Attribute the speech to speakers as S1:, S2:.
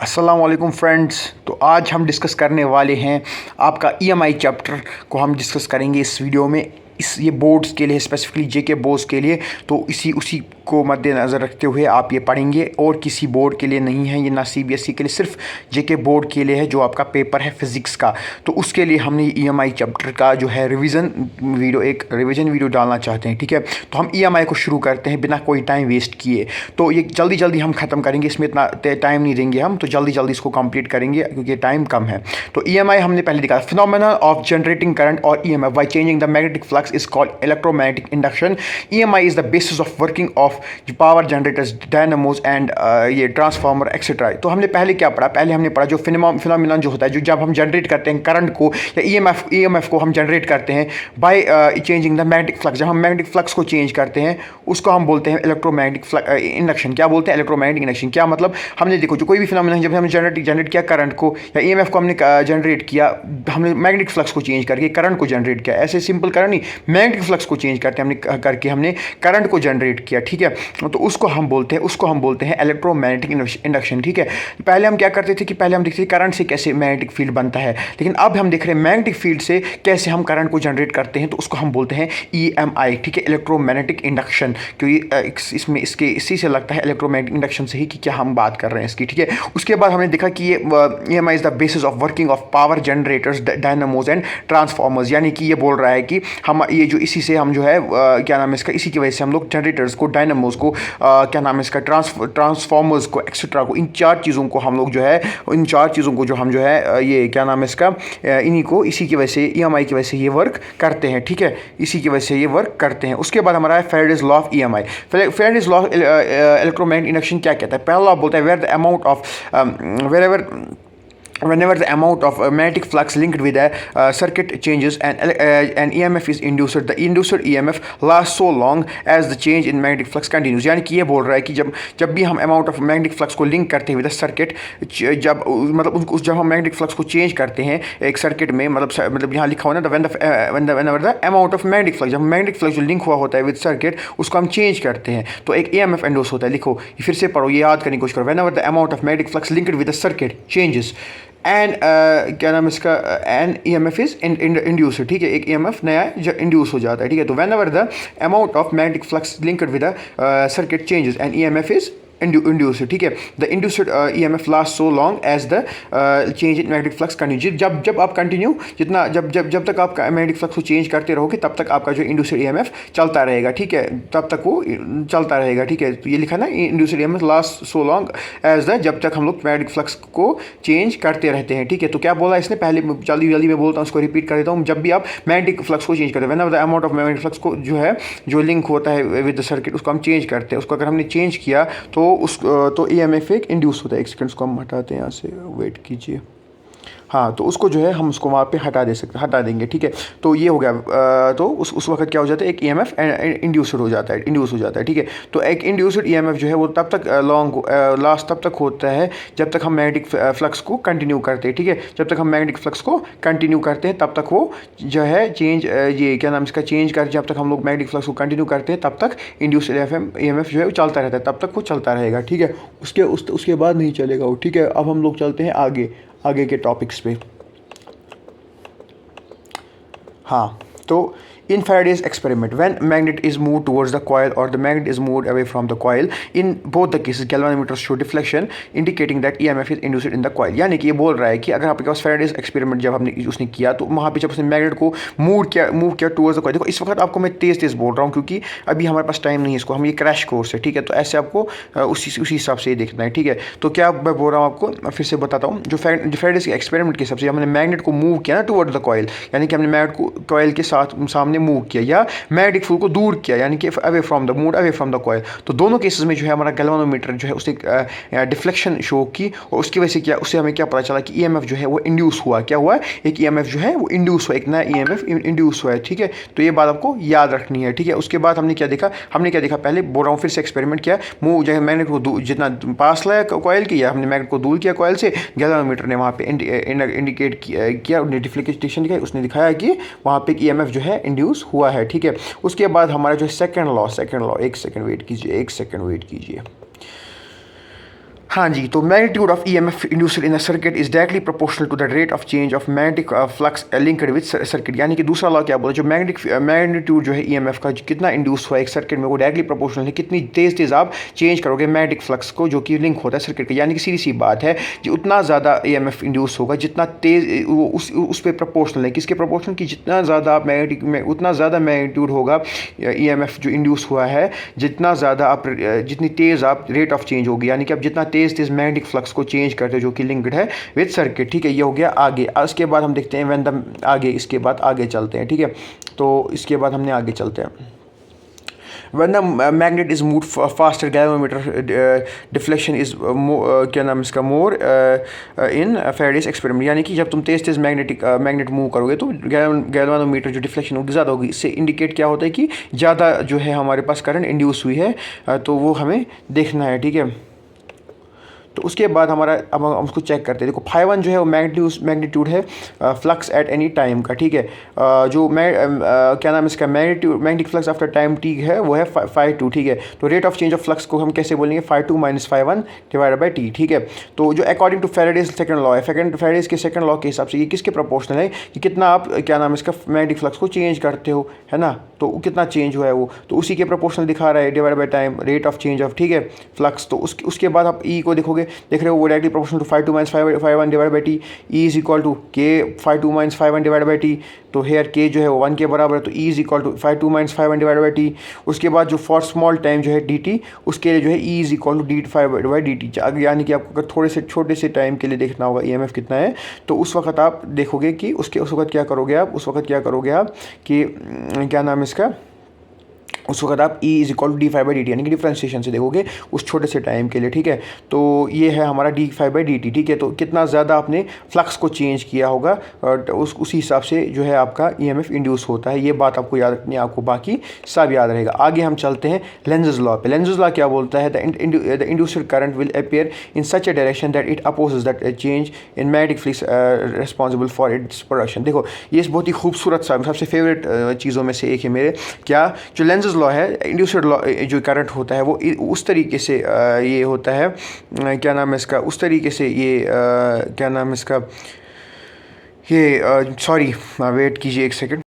S1: अस्सलाम वालेकुम फ्रेंड्स। तो आज हम डिस्कस करने वाले हैं आपका ईएमआई चैप्टर को हम डिस्कस करेंगे इस वीडियो में। ये बोर्ड्स के लिए स्पेसिफिकली जेके बोर्ड्स के लिए, तो उसी को मद्देनज़र रखते हुए आप ये पढ़ेंगे और किसी बोर्ड के लिए नहीं है, ये ना सीबीएसई के लिए, सिर्फ जेके बोर्ड के लिए है जो आपका पेपर है फिज़िक्स का। तो उसके लिए हमने ईएमआई चैप्टर का जो है एक रिवीजन वीडियो डालना चाहते हैं। ठीक है, तो हम ईएमआई को शुरू करते हैं बिना कोई टाइम वेस्ट किए। तो ये जल्दी हम ख़त्म करेंगे, इसमें इतना टाइम नहीं देंगे हम, तो जल्दी इसको कंप्लीट करेंगे क्योंकि टाइम कम है। तो ईएमआई हमने पहले देखा, फिनोमेना ऑफ जनरेटिंग करंट और EMF by changing the magnetic flux is called electromagnetic induction. EMI is the basis of working of power generators, dynamos and ये ट्रांसफार्मर एक्सेट्रा। तो हमने पहले क्या पढ़ा? पहले हमने पढ़ा जो फिनोमिनन जो होता है, जो जब हम जनरेट करते हैं करंट को या ईएमएफ को हम जनरेट करते हैं by changing the magnetic flux. जब हम मैग्नेटिक फ्लक्स को चेंज करते हैं उसको हम बोलते हैं इलेक्ट्रोमैग्नेटिक इंडक्शन। क्या बोलते हैं? Electromagnetic induction. क्या मतलब? हमने देखो जो कोई भी फिनोमिनन, जब हमने जनरेट किया करंट को या ईएमएफ को हमने जनरेट किया, हमने मैग्नेटिक फ्लक्स को चेंज करके करंट को जनरेट किया। ऐसे सिंपल करंट नहीं, मैग्नेटिक फ्लक्स को चेंज करते हमने करंट को जनरेट किया। ठीक है, तो उसको हम बोलते हैं इलेक्ट्रोमैग्नेटिक इंडक्शन। ठीक है, पहले हम क्या करते थे कि पहले हम देखते थे करंट से कैसे मैग्नेटिक फील्ड बनता है, लेकिन अब हम देख रहे हैं मैग्नेटिक फील्ड से कैसे हम करंट को जनरेट करते हैं, तो उसको हम बोलते हैं ईएमआई। ठीक है, इलेक्ट्रोमैग्नेटिक इंडक्शन, क्योंकि इसमें इसी से लगता है इलेक्ट्रोमैग्नेटिक इंडक्शन से ही कि क्या हम बात कर रहे हैं इसकी। ठीक है, उसके बाद हमने देखा कि ये EMI is the basis of working of power generators, dynamos and transformers. यानी कि ये बोल रहा है कि हम ये जो इसी से हम जो है क्या नाम है इसका, इसी की वजह से हम लोग जनरेटर्स को, डायनामोज को, क्या नाम है इसका, ट्रांसफार्मर्स को, एक्सेट्रा को, इन चार चीज़ों को हम लोग जो है, इन चार चीज़ों को जो हम जो है ये क्या नाम है इसका, इन्हीं को इसी की वजह से, ईएमआई की वजह से ये वर्क करते हैं। ठीक है, इसी की वजह से ये वर्क करते हैं। उसके बाद हमारा है Faraday's law of EMI. Faraday's law of electromagnetic induction क्या कहता है? पहला लॉ बोलता है whenever the amount of magnetic flux linked with a circuit changes and EMF is induced, the induced EMF lasts so long as the change in magnetic flux continues। यानी कि ये बोल रहा है कि जब भी हम amount of magnetic flux को लिंक करते हैं with a circuit, जब हम magnetic flux को चेंज करते हैं एक सर्किट में, मतलब यहाँ लिखा हुआ ना, whenever the amount of magnetic flux, जब magnetic flux जो लिंक हुआ होता है with circuit उसको हम चेंज करते हैं तो एक EMF इंड्यूस होता है। लिखो, फिर से पढ़ो, ये याद करने की कोशिश करो। whenever the amount of magnetic flux linked with the circuit changes and क्या नाम इसका, an E M F is induce. ठीक है, एक ई एम एफ नया इंड्यूस हो जाता है। ठीक है, तो whenever the amount of magnetic flux linked with the circuit changes and E M F is induced. ठीक है, the induced EMF last so long as the change in magnetic flux continue. जब आप continue जितना जब तक आप magnetic flux को change करते रहोगे तब तक आपका जो इंड्यूस्ड ईएमएफ चलता रहेगा। ठीक है, तब तक वो चलता रहेगा। ठीक है, तो ये लिखा ना, induced EMF last so long as the, जब तक हम लोग मैग्नेटिक फ्लक्स को चेंज करते रहते हैं। ठीक है, तो क्या बोला इसने, पहले जल्दी में बोलता हूँ, उसको रिपीट कर देता हूँ। जब भी आप मैग्नेटिक फ्लक्स को चेंज करते हैं, whenever the amount of magnetic flux को जो लिंक होता है विद द सर्किट, उसको हम चेंज करते हैं। उसको अगर हमने चेंज किया तो ईएमएफ एक इंड्यूस होता है। एक सेकंड, को हम हटाते हैं यहाँ से, वेट कीजिए। हाँ, तो उसको जो है हम उसको वहाँ पे हटा देंगे। ठीक है, तो ये हो गया। तो उस वक्त क्या हो जाता है, एक ईएमएफ इंड्यूस्ड हो जाता है। ठीक है, तो एक इंड्यूस्ड ईएमएफ जो है वो तब तक लास्ट तब तक होता है जब तक हम मैग्नेटिक फ्लक्स को कंटिन्यू करते हैं। ठीक है, जब तक हम मैग्नेटिक फ्लक्स को कंटिन्यू करते हैं तब तक वो जो है ये क्या नाम इसका चेंज कर, जब तक हम लोग मैग्नेटिक फ्लक्स को कंटिन्यू करते हैं तब तक इंड्यूस्ड ईएमएफ जो है वो चलता रहता है, तब तक वो चलता रहेगा। ठीक है, उसके बाद नहीं चलेगा वो। ठीक है, अब हम लोग चलते हैं आगे के टॉपिक्स पे। हाँ, तो in Faraday's experiment, when magnet is moved towards the coil or the magnet is moved away from the coil, in both the cases galvanometers show deflection indicating that EMF is induced in the coil। यानी कि ये बोल रहा है कि अगर आपके पास Faraday's experiment जब उसने किया तो वहाँ पे जब उसने मैग्नेट को मूव किया टूवर्ड्स द कॉइल। देखो, इस वक्त आपको मैं तेज़ बोल रहा हूँ क्योंकि अभी हमारे पास टाइम नहीं है इसको, हम ये क्रैश कोर्स है। ठीक है, तो ऐसे आपको उसी हिसाब से देखना है। ठीक है, तो क्या मैं बोल रहा हूँ आपको, फिर से बताता हूँ। जो Faraday's एक्सपेरिमेंट के हिसाब से हमने मैग्नेट को मूव किया ना टूवर्ड्स द कॉइल, यानी कि हमने मैग्नेट को कॉइल के सामने मूव किया या मैग्नेटिक फील्ड को दूर किया, यानी कि अवे फ्रॉम द कॉइल, तो दोनों केसेस में जो है हमारा गैल्वानोमीटर जो है उसने डिफ्लेक्शन शो की और उसकी वजह से उससे हमें क्या पता चला कि ईएमएफ जो है वो इंड्यूस हुआ। क्या हुआ? एक ईएमएफ जो है वो इंड्यूस हुआ, एक नया ईएमएफ इंड्यूस हुआ है। ठीक है, तो ये बात आपको याद रखनी है। ठीक है, उसके बाद हमने क्या देखा, पहले बोल रहा हूँ, फिर से एक्सपेरिमेंट किया, मूव जो है मैग्नेट को जितना पास लाया कॉइल की, या हमने मैग्नेट को दूर किया कॉइल से, गैल्वानोमीटर ने वहाँ पे इंडिकेट किया, डिफ्लेक्शन दिखाई, उसने दिखाया कि वहाँ पे ईएमएफ जो है इंड्यूस हुआ है। ठीक है, उसके बाद हमारा जो सेकंड लॉ, एक सेकंड वेट कीजिए। हाँ जी, तो magnitude of EMF induced in a circuit is directly proportional to the rate of change of magnetic flux linked with circuit. यानी कि दूसरा लॉ क्या बोला, जो मैग्नीट्यूड जो है ईएमएफ का कितना इंड्यूस हुआ एक सर्किट में, वो डायरेक्टली प्रोपोर्शनल है कितनी तेज़ आप चेंज करोगे मैग्नेटिक फ्लक्स को जो कि लिंक होता है सर्किट का। यानी कि सीधी सी बात है कि उतना ज़्यादा ईएमएफ इंड्यूस होगा जितना तेज़ वो उस पर प्रोपोर्शनल है। किसके प्रोपोर्शनल की जितना ज़्यादा आप मैग्नेटिक में उतना ज़्यादा मैग्नीट्यूड होगा ईएमएफ जो इंड्यूस हुआ है, जितना ज़्यादा आप जितनी तेज़ आप रेट ऑफ चेंज होगी। यानी कि आप जितना तेज़ मैग्नेटिक फ्लक्स को चेंज करते हो जो कि लिंक्ड है विद सर्किट। ठीक है, ये हो गया आगे। इसके बाद हम देखते हैं व्हेन द आगे, इसके बाद आगे चलते हैं। ठीक है, तो इसके बाद हमने आगे चलते हैं। When the magnet is moved faster, galvanometer deflection is क्या नाम इसका मोर इन Faraday's experiment। यानी कि जब तुम तेज़ मैग्नेट मूव करोगे तो गैल्वानोमीटर जो डिफ्लेक्शन होगी ज़्यादा होगी। इससे इंडिकेट क्या होता है कि ज़्यादा जो है हमारे पास करंट इंड्यूस हुई है, तो वो हमें देखना है। ठीक है, तो उसके बाद हमारा अब हम उसको चेक करते हैं। देखो φ1 जो है वो मैग्नीट्यूड है फ्लक्स एट एनी टाइम का। ठीक है, जो क्या नाम इसका magnetic flux after time T है वो है φ2। ठीक है, तो rate of change of flux को हम कैसे बोलेंगे, φ2 - φ1 डिवाइडेड बाई टी। ठीक है, तो जो according to Faraday's second law है, Faraday's के सेकंड लॉ के हिसाब से ये किसके प्रोपोर्शनल है कि कितना आप क्या नाम इसका मैग्नेटिक फ्लक्स को चेंज करते हो, है ना, तो कितना चेंज हुआ है वो, तो उसी के प्रोपोर्शनल दिखा रहा है divide by time rate of change of. ठीक है, फ्लक्स। तो उसके बाद आप ई को देखोगे, देख रहे हो वो directly proportional to φ2 - φ1 divide by T. E is equal to K φ2 - φ1 divide by T. तो हेयर के जो है वो 1 के बराबर है, तो E is equal to φ2 - φ1 divide by T. उसके बाद जो फॉर स्मॉल टाइम जो है डी टी, उसके लिए जो है E is equal to d by d t. यानी कि आपको अगर थोड़े से छोटे से टाइम के लिए देखना होगा ईएमएफ कितना है, तो उस वक्त आप देखोगे कि उस वक्त क्या करोगे आप कि क्या नाम इसका, उस वक्त आप E is equal to d phi by d t, यानी कि डिफ्रेंशिएशन से देखोगे उस छोटे से टाइम के लिए। ठीक है, तो ये है हमारा D phi by d T. ठीक है, तो कितना ज़्यादा आपने फ्लक्स को चेंज किया होगा उसी हिसाब से जो है आपका ईएमएफ इंड्यूस होता है। ये बात आपको याद रखनी है, आपको बाकी सब याद रहेगा। आगे हम चलते हैं लेंज़ेस लॉ पे। लेंज़ेस लॉ क्या बोलता है, the induced current will appear in such A direction that it opposes that change in magnetic flux responsible for its production. देखो ये बहुत ही खूबसूरत सा सबसे फेवरेट चीज़ों में से एक है मेरे, क्या जो लेंज़ेस लॉ है, इंड्यूस्ड लॉ जो करंट होता है वो उस तरीके से ये होता है, क्या नाम है इसका, उस तरीके से ये क्या नाम है इसका, ये सॉरी वेट कीजिए एक सेकंड।